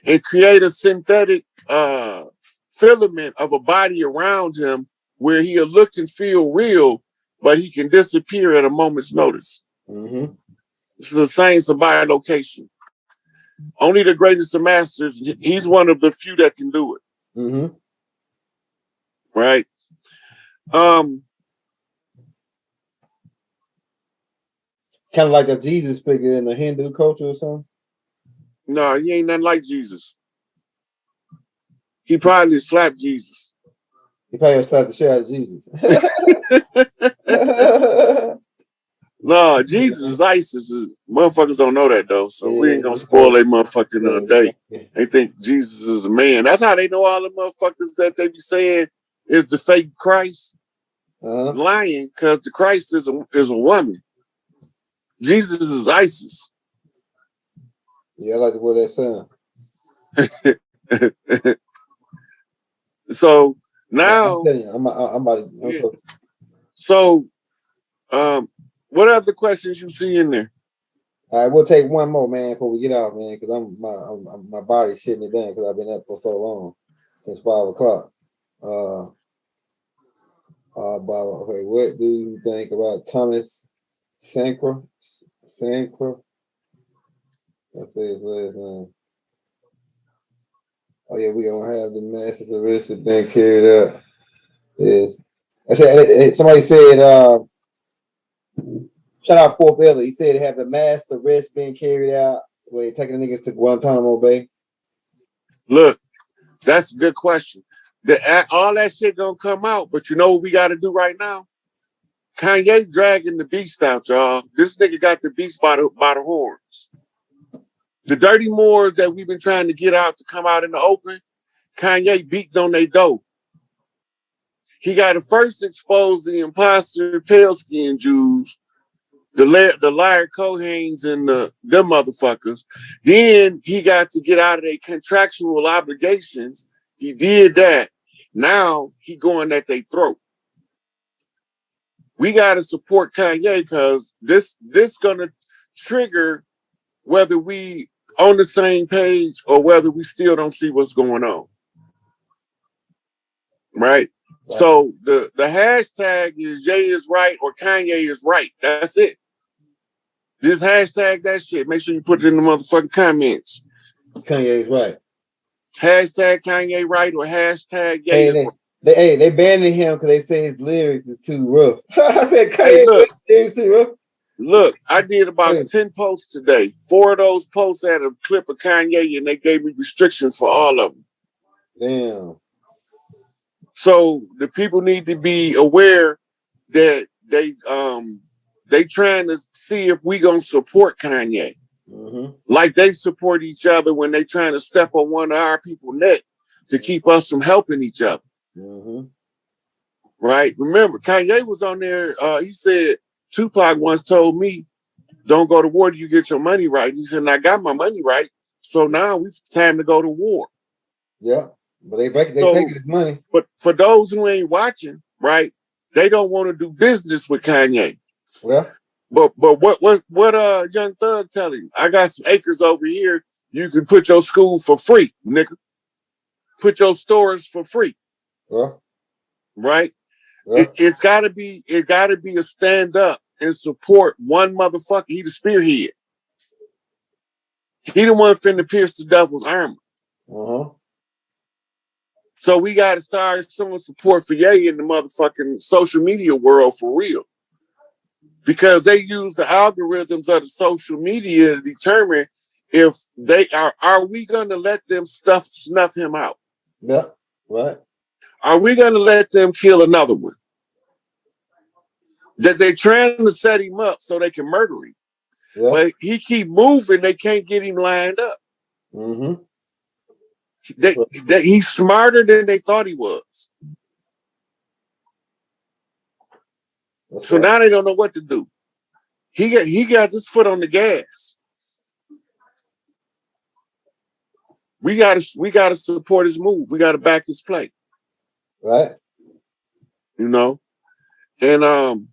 and create a synthetic filament of a body around him where he'll look and feel real, but he can disappear at a moment's notice. Mm-hmm. This is a science of biolocation. Only the greatest of masters, he's one of the few that can do it. Mm-hmm. Right? Kind of like a Jesus figure in the Hindu culture or something? No, he ain't nothing like Jesus. He probably slapped Jesus. He probably slapped the shit out of Jesus. No, Jesus is ISIS. Motherfuckers don't know that though, so we ain't gonna spoil their motherfucking day. They think Jesus is a man. That's how they know all the motherfuckers that they be saying is the fake Christ. Lying, because the Christ is a woman. Jesus is ISIS. Yeah, I like the way that sound. So now, I'm about to. Yeah. So, what other questions you see in there? All right, we'll take one more, man, before we get out, man, because my body's shitting it down because I've been up for so long, since 5 o'clock. Okay, what do you think about Thomas Sankara? Let's say his last name. Oh yeah, we gonna have the masses of risk being carried out. Yes. I said somebody said shout out Fourth Ella. He said they have the mass arrest being carried out where they're taking the niggas to Guantanamo Bay. Look, that's a good question. All that shit gonna come out, but you know what we gotta do right now? Kanye dragging the beast out, y'all. This nigga got the beast by the horns. The dirty Moors that we've been trying to get out to come out in the open, Kanye beat on their door. He got to first expose the imposter, pale skin Jews, the liar Kohanes and them motherfuckers. Then he got to get out of their contractual obligations. He did that. Now he going at their throat. We got to support Kanye because this gonna trigger whether we on the same page or whether we still don't see what's going on. Right? So the hashtag is Jay is right or Kanye is right. That's it. Just hashtag that shit. Make sure you put it in the motherfucking comments. Kanye is right. Hashtag Kanye right or hashtag Jay is right. They banning him because they say his lyrics is too rough. I said Kanye lyrics too rough. Look, I did about 10 posts today. 4 of those posts had a clip of Kanye and they gave me restrictions for all of them. Damn. So the people need to be aware that they trying to see if we gonna support Kanye. Mm-hmm. Like they support each other when they trying to step on one of our people's neck to keep us from helping each other. Mm-hmm. Right? Remember, Kanye was on there. He said, Tupac once told me, don't go to war till you get your money right. He said, I got my money right. So now it's time to go to war. Yeah. But they taking his money. But for those who ain't watching, right, they don't want to do business with Kanye. Yeah. But what Young Thug telling you? I got some acres over here. You can put your school for free, nigga. Put your stores for free. Yeah. Right? Yeah. It gotta be a stand up and support one motherfucker. He the spearhead. He the one finna pierce the devil's armor. Uh-huh. So we gotta start showing support for Ye in the motherfucking social media world for real. Because they use the algorithms of the social media to determine if they are we gonna let them snuff him out? Yeah, right. Are we gonna let them kill another one? That they're trying to set him up so they can murder him. Yeah. But he keep moving, they can't get him lined up. Mm-hmm. He's smarter than they thought he was. That's so right. Now they don't know what to do. He got his foot on the gas. We gotta support his move. We gotta back his play. Right. You know? And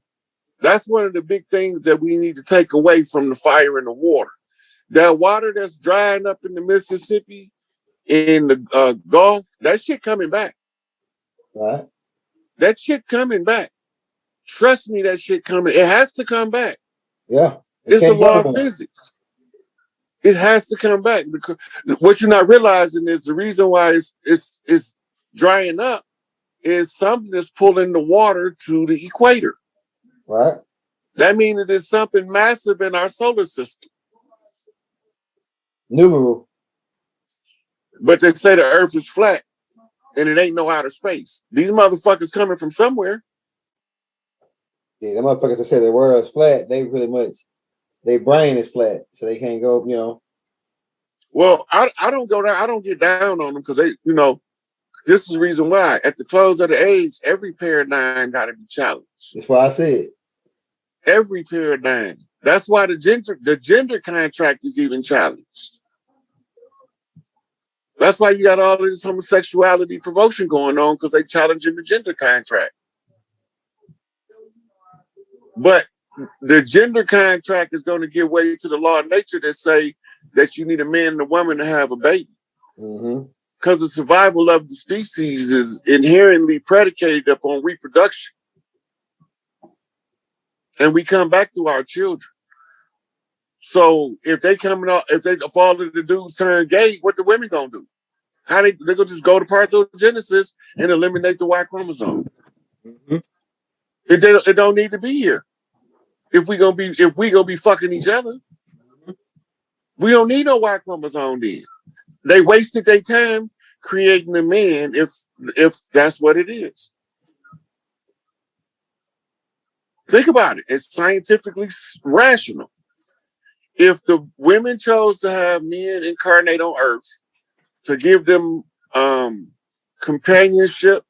that's one of the big things that we need to take away from the fire and the water. That water that's drying up in the Mississippi in the Gulf, that shit coming back. Right. That shit coming back. Trust me, that shit coming. It has to come back. Yeah. It It's the can't law of go. physics. It has to come back because what you're not realizing is the reason why it's drying up is something that's pulling the water to the equator. Right. That means that there's something massive in our solar system. Numeral. But they say the Earth is flat and it ain't no outer space. These motherfuckers coming from somewhere. Yeah, the motherfuckers that say the world is flat, they pretty much their brain is flat, so they can't go, you know. Well, I don't go down. I don't get down on them because they, this is the reason why. At the close of the age, every paradigm got to be challenged. That's why I said. Every paradigm. That's why the gender contract is even challenged. That's why you got all of this homosexuality promotion going on because they challenging the gender contract. But the gender contract is going to give way to the law of nature that say that you need a man and a woman to have a baby. Because the survival of the species is inherently predicated upon reproduction. And we come back to our children. So if they fall into the dudes turn gay, what the women gonna do? They're gonna just go to parthenogenesis and eliminate the Y chromosome. It don't need to be here. If we gonna be fucking each other, we don't need no Y chromosome then. They wasted their time creating a man if that's what it is. Think about it. It's scientifically rational. If the women chose to have men incarnate on Earth to give them companionship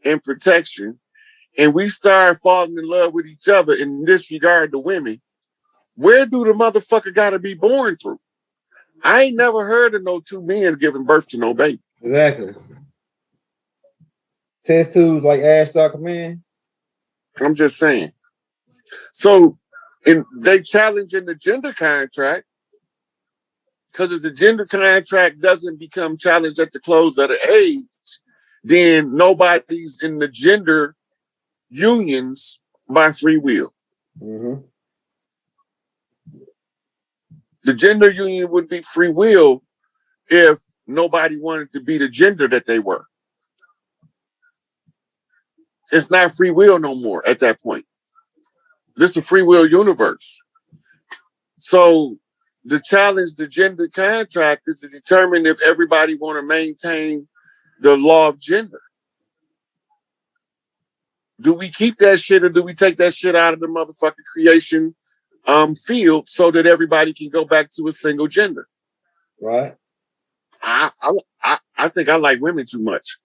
and protection, and we start falling in love with each other and disregard the women, where do the motherfucker gotta be born through? I ain't never heard of no two men giving birth to no baby. Exactly. Test tubes like Ash Dark Man. I'm just saying. So they challenging the gender contract because if the gender contract doesn't become challenged at the close of the age, then nobody's in the gender unions by free will. The gender union would be free will if nobody wanted to be the gender that they were. It's not free will no more at that point. This is a free will universe. So the challenge the gender contract is to determine if everybody want to maintain the law of gender. Do we keep that shit or do we take that shit out of the motherfucking creation field so that everybody can go back to a single gender? Right. I think I like women too much.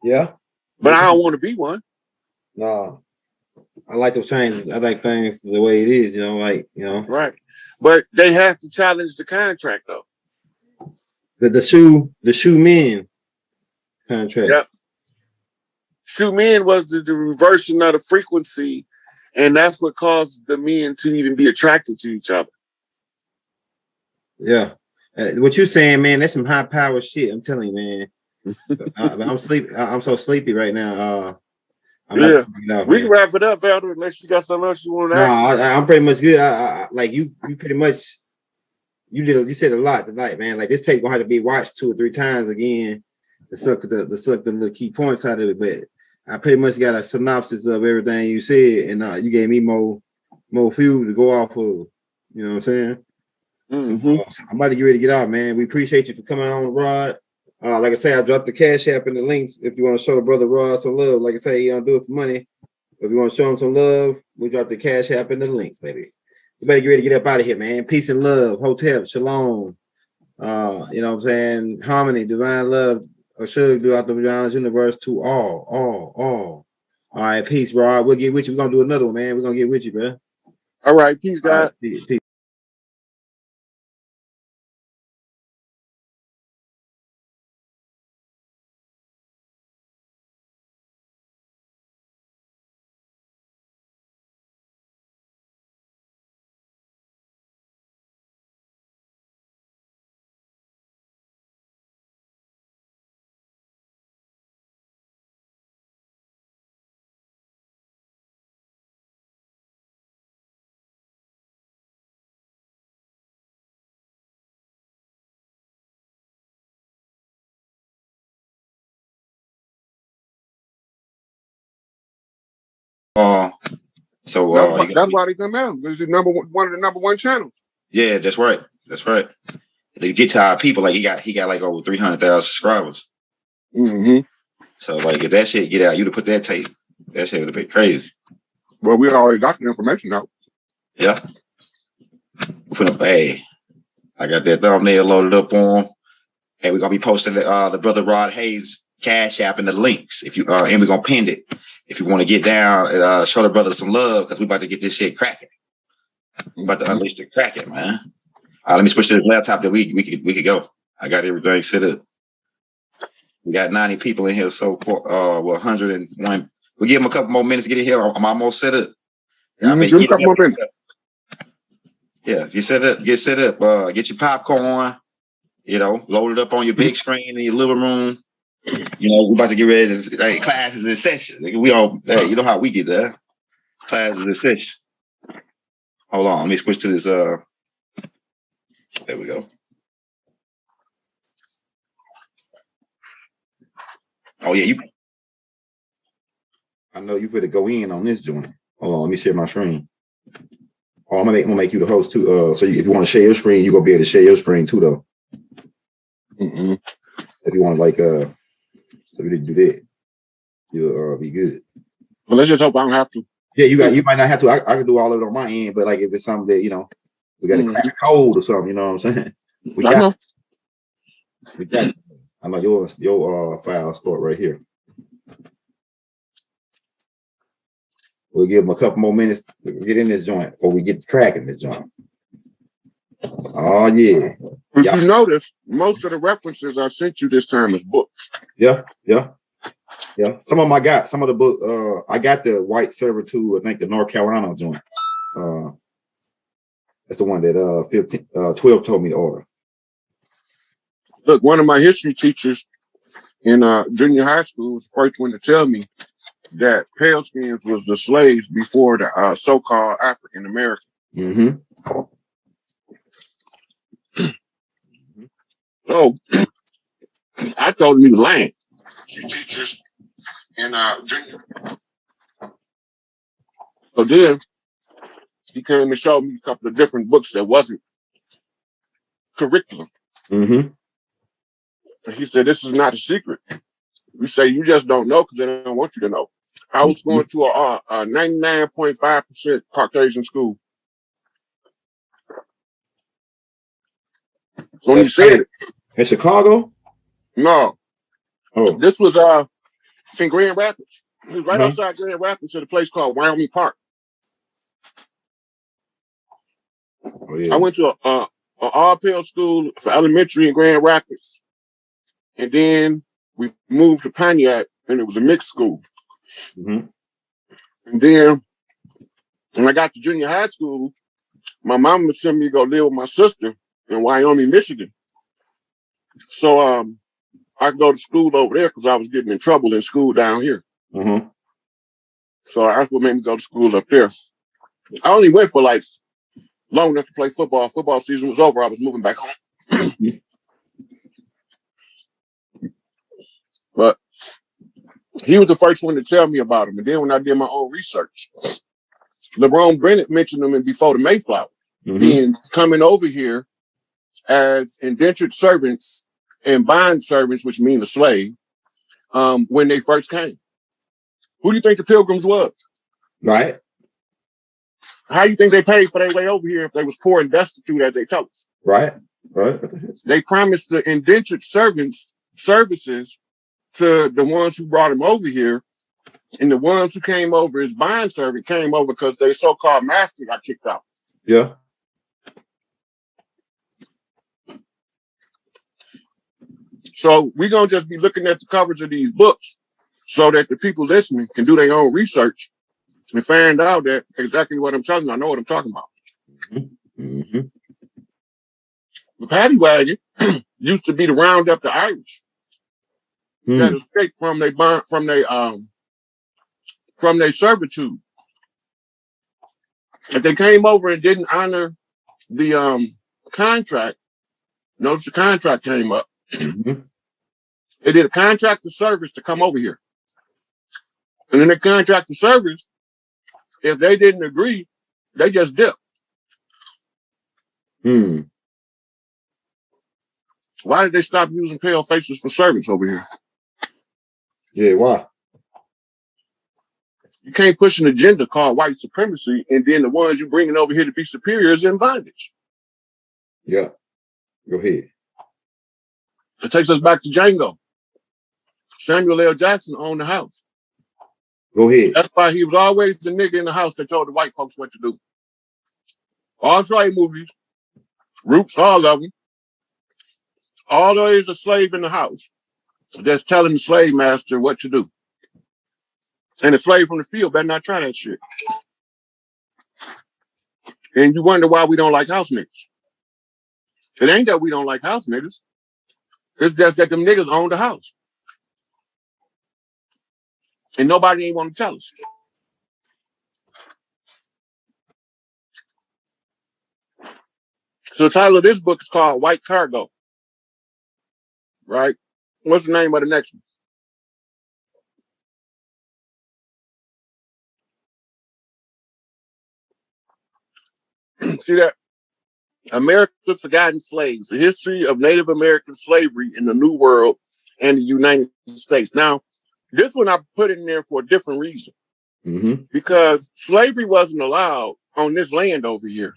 Yeah. But I don't want to be one. No. I like those changes. I like things the way it is, Right. But they have to challenge the contract though. The shoe men contract. Yep. Shoe men was the reversion of the frequency, and that's what caused the men to even be attracted to each other. Yeah. What you saying, man, that's some high power shit. I'm telling you, man. I'm sleepy. I'm so sleepy right now. Yeah. We can wrap it up, Elder, unless you got something else you want to ask. No, I'm pretty much good. I like you pretty much you said a lot tonight, man. Like this tape gonna have to be watched 2 or 3 times again to suck the little key points out of it. But I pretty much got a synopsis of everything you said, and you gave me more fuel to go off of. You know what I'm saying? So, I'm about to get ready to get out, man. We appreciate you for coming on, Rod. Like I say, I dropped the Cash App in the links if you want to show the brother Rod some love. Like I say, you don't do it for money. If you want to show him some love, we drop the Cash App in the links, baby. You better get ready to get up out of here, man. Peace and love, hotel, shalom. You know what I'm saying? Harmony, divine love, or should do out the Vagina's universe to all. All right, peace, Rod. We'll get with you. We're gonna do another one, man. We're gonna get with you, bro. All right, peace, God. Peace. So that's why they come out. It's the one of the number one channels. Yeah, that's right. That's right. They get to our people. Like he got like over 300,000 subscribers. Mm-hmm. So like if that shit get out, you'd have put that tape. That shit would have been crazy. Well, we already got the information out. Yeah. Hey, I got that thumbnail loaded up on. Hey, we're gonna be posting the brother Rod Hayes Cash App and the links. If you and we're gonna pin it if you want to get down and show the brother some love because we about to get this shit cracking. We about to unleash the cracking, man. Let me switch to this laptop that we could go. I got everything set up. We got 90 people in here so far. 101. We give them a couple more minutes to get in here. I'm almost set up. Yeah, give a couple more minutes. Yeah, get set up. Get your popcorn. You know, load it up on your big screen in your living room. You know, we're about to get ready to like, class is in session. We all, you know how we get there. Class is in session. Hold on, let me switch to this. There we go. Oh yeah, I know you better go in on this joint. Hold on, let me share my screen. Oh, I'm gonna make you the host too. So if you want to share your screen, you're gonna be able to share your screen too, though. If you want to so you didn't do that, you'll be good. Well, let's just hope I don't have to. Yeah, you might not have to. I can do all of it on my end, but like if it's something that we got to crack a code or something, you know what I'm saying? We got. I know your file start right here. We'll give them a couple more minutes to get in this joint before we get cracking this joint. Oh yeah. If you notice, most of the references I sent you this time is books. Yeah. Some of them I got. Some of the book. I got the white server too. I think the North Carolina joint. That's the one that 12 told me to order. Look, one of my history teachers in junior high school was the first one to tell me that pale skins was the slaves before the so-called African American. So I told him he was lying. Teachers in junior. So then he came and showed me a couple of different books that wasn't curriculum. And he said, "This is not a secret. You say you just don't know because they don't want you to know." I was going to a 99.5% Caucasian school. So when he said it. In Chicago? No. Oh. This was in Grand Rapids. It was right outside Grand Rapids at a place called Wyoming Park. Oh, yeah. I went to an all-pale school for elementary in Grand Rapids. And then we moved to Pontiac, and it was a mixed school. And then when I got to junior high school, my mom would send me to go live with my sister in Wyoming, Michigan. So I could go to school over there because I was getting in trouble in school down here. So that's what made me go to school up there. I only went for like long enough to play football. Football season was over. I was moving back home. But he was the first one to tell me about him. And then when I did my own research, LeBron Bennett mentioned him in Before the Mayflower, being coming over here as indentured servants and bond servants, which mean a slave, when they first came. Who do you think the Pilgrims was? Right. How do you think they paid for their way over here if they was poor and destitute as they told us? Right. They promised the indentured servants services to the ones who brought them over here, and the ones who came over as bond servant came over because their so-called master got kicked out. Yeah. So we're going to just be looking at the covers of these books so that the people listening can do their own research and find out that exactly what I'm talking about. I know what I'm talking about. The paddy wagon used to be to round up the Irish that escaped from their servitude. If they came over and didn't honor the contract, notice the contract came up. They did a contract of service to come over here. And in the contract of service, If they didn't agree, they just dipped. Why did they stop using pale faces for servants over here? Yeah, why? You can't push an agenda called white supremacy, and then the ones you bringing over here to be superiors in bondage. Yeah. Go ahead. It takes us back to Django. Samuel L. Jackson owned the house. Go ahead. That's why he was always the nigga in the house that told the white folks what to do. All slave movies, Roots, all of them, always a slave in the house that's telling the slave master what to do. And the slave from the field better not try that shit. And you wonder why we don't like house niggas. It ain't that we don't like house niggas. It's just that them niggas own the house. And nobody ain't want to tell us. So the title of this book is called White Cargo. Right? What's the name of the next one? See that? America's Forgotten Slaves, the history of Native American slavery in the New World and the United States. Now, this one I put in there for a different reason. Because slavery wasn't allowed on this land over here.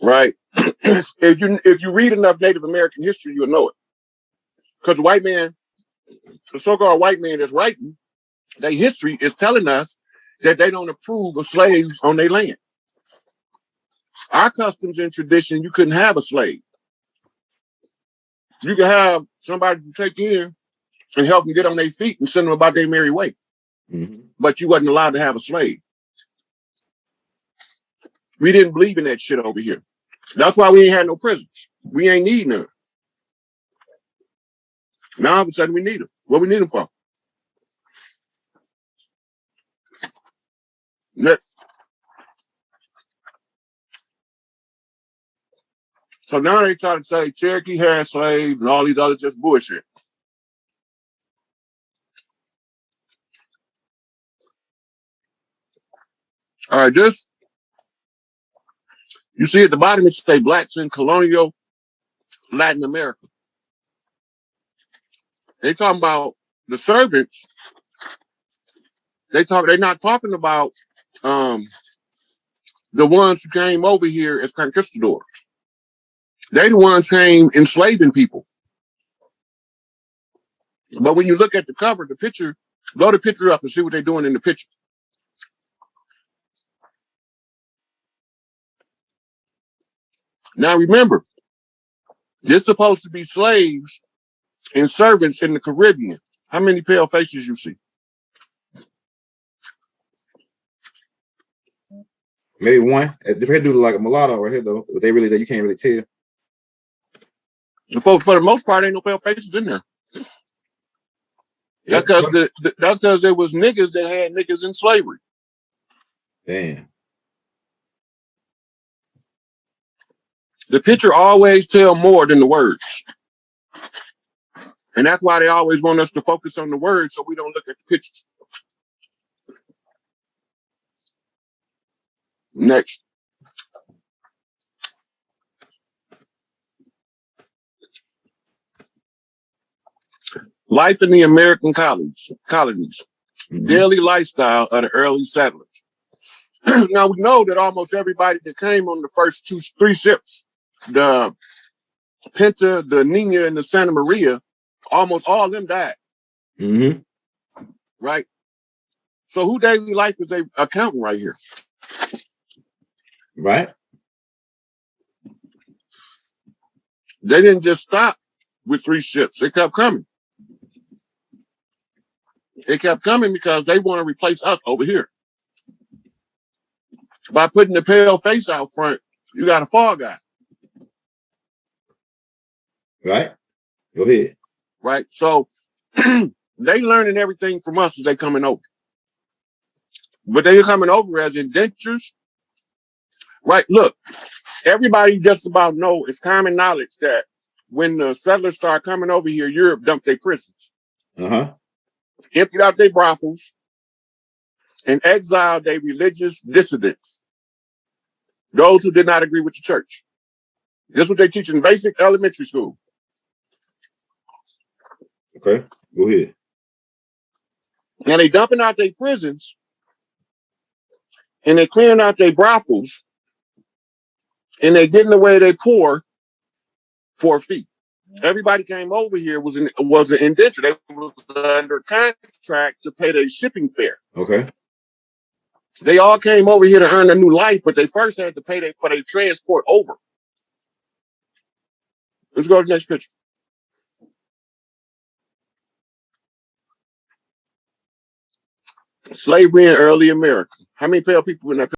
Right? If you read enough Native American history, you'll know it. Because the white man, the so-called white man that's writing, their history is telling us that they don't approve of slaves on their land. Our customs and tradition, you couldn't have a slave. You could have somebody to take in and help them get on their feet and send them about their merry way. But you wasn't allowed to have a slave. We didn't believe in that shit over here. That's why we ain't had no prisons. We ain't need none. Now all of a sudden we need them. What we need them for? Next. So now they try to say Cherokee had slaves and all these other just bullshit. All right, this, you see at the bottom, it say blacks in colonial Latin America. They talking about the servants. They're not talking about the ones who came over here as conquistadors. They the ones came enslaving people. But when you look at the cover, the picture, blow the picture up and see what they're doing in the picture. Now remember, there's supposed to be slaves and servants in the Caribbean. How many pale faces you see? Maybe one. If they do like a mulatto right here though, but you can't really tell. For the most part, ain't no pale faces in there. That's because there was niggas that had niggas in slavery. Damn. The picture always tell more than the words. And that's why they always want us to focus on the words so we don't look at the pictures. Next. Life in the American colonies. Daily lifestyle of the early settlers. Now we know that almost everybody that came on the first three ships, the Pinta, the Nina, and the Santa Maria, almost all of them died. Right? So who daily life is they accounting right here? Right. They didn't just stop with 3 ships. They kept coming. They kept coming because they want to replace us over here. By putting the pale face out front, you got a fall guy. Right. Go ahead. Right. So they learning everything from us as they coming over. But they're coming over as indentures. Right. Look, everybody just about know, it's common knowledge that when the settlers start coming over here, Europe dumped their prisons. Emptied out their brothels, and exiled their religious dissidents, those who did not agree with the church. This is what they teach in basic elementary school. Okay, go ahead. Now they dumping out their prisons and they clearing out their brothels and they getting away their poor for a fee. Everybody came over here was an indenture. They was under contract to pay their shipping fare. Okay. They all came over here to earn a new life, but they first had to pay for their transport over. Let's go to the next picture. Slavery in early America. How many pale people in that picture?